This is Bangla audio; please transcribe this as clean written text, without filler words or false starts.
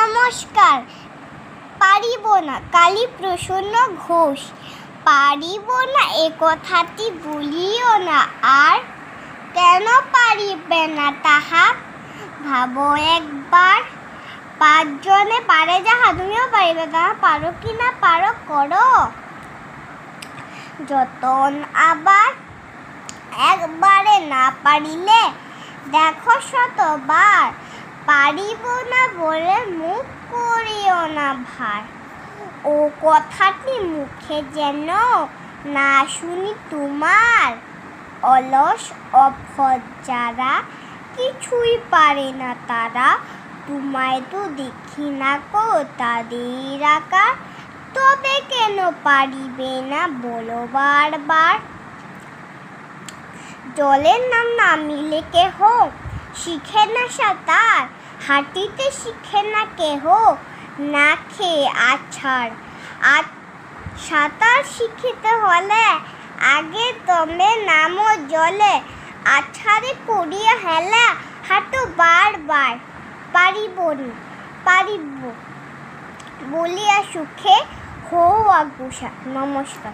নমস্কার। পারিব না কালীপ্রসন্ন ঘোষ। পারিব না এ কথাটি বলিও না আর। কেন পারিবে না তাহা ভাবো একবার। পাঁচজনে পারে যাহা তুমিও পারিবে তাহা। পারো কি না পারো করো যতন। আবার একবারে না পারিলে দেখো শতবার। পারিব না বলে মুখ করিও না ভার। ও কথাটি মুখে যেন না শুনি তোমার। অলস অভ্যস যারা কিছুই পারে না তারা। তোমায় তো দেখি না কো তাদের আকার। তবে কেন পারিবে না বলো বারবার। জলের নাম নামিলে কেহ শিখে না সাঁতার। হাঁটিতে শিখে না কেহ না খেয়ে আছাড়। সাঁতার শিখিতে হলে আগে তবে নামো জলে। আছাড়ে পড়িয়া হেলা হাঁটো বারবার। পারিব বলিয়া সুখে হও অগ্রসর। নমস্কার।